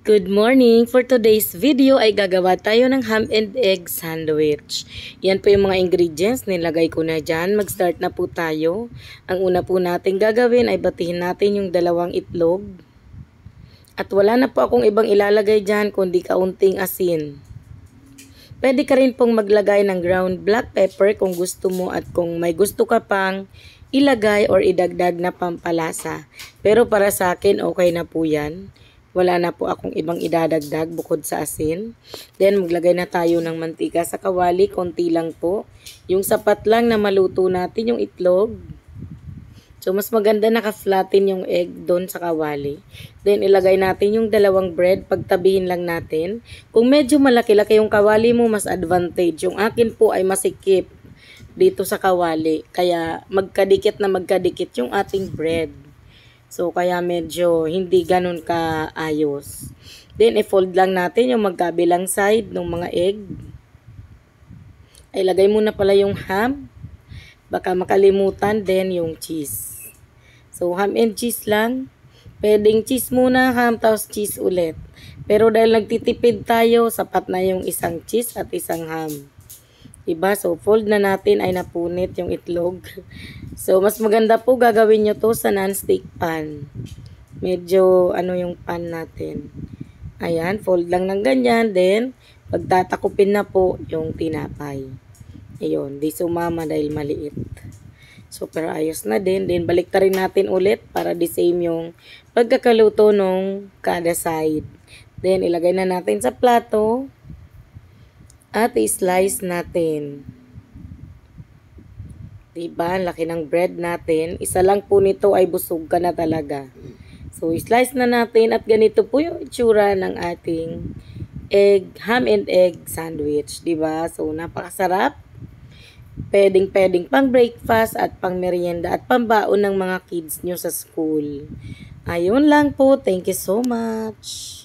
Good morning! For today's video ay gagawa tayo ng ham and egg sandwich. Yan po yung mga ingredients, nilagay ko na dyan. Mag-start na po tayo. Ang una po natin gagawin ay batihin natin yung 2 itlog. At wala na po akong ibang ilalagay dyan kundi kaunting asin. Pwede ka rin pong maglagay ng ground black pepper kung gusto mo at kung may gusto ka pang ilagay or idagdag na pampalasa. Pero para sa akin okay na po yan. Wala na po akong ibang idadagdag bukod sa asin. Then, maglagay na tayo ng mantika sa kawali. Konti lang po. Yung sapat lang na maluto natin yung itlog. So, mas maganda naka-flatten yung egg doon sa kawali. Then, ilagay natin yung 2 bread. Pagtabihin lang natin. Kung medyo malaki-laki yung kawali mo, mas advantage. Yung akin po ay masikip dito sa kawali. Kaya, magkadikit na magkadikit yung ating bread. So, kaya medyo hindi ganun kaayos. Then, i-fold lang natin yung magkabilang side ng mga egg. Ay, lagay muna pala yung ham. Baka makalimutan din yung cheese. So, ham and cheese lang. Pwedeng cheese muna, ham, tapos cheese ulit. Pero dahil nagtitipid tayo, sapat na yung isang cheese at isang ham. Diba? So, fold na natin ay napunit yung itlog. So, mas maganda po gagawin nyo to sa non-stick pan. Medyo, yung pan natin. Ayan, fold lang ng ganyan. Then, pagtatakupin na po yung tinapay. Ayun, di sumama dahil maliit. Super ayos na din. Then, balik ta rin natin ulit para the same yung pagkakaluto nung kada side. Then, ilagay na natin sa plato. At i-slice natin. Diba? Laki ng bread natin. Isa lang po nito ay busog ka na talaga. So, i-slice na natin at ganito po yung itsura ng ating ham and egg sandwich. Diba? So, napakasarap. Pwedeng pang breakfast at pang merienda at pambaon ng mga kids nyo sa school. Ayun lang po. Thank you so much.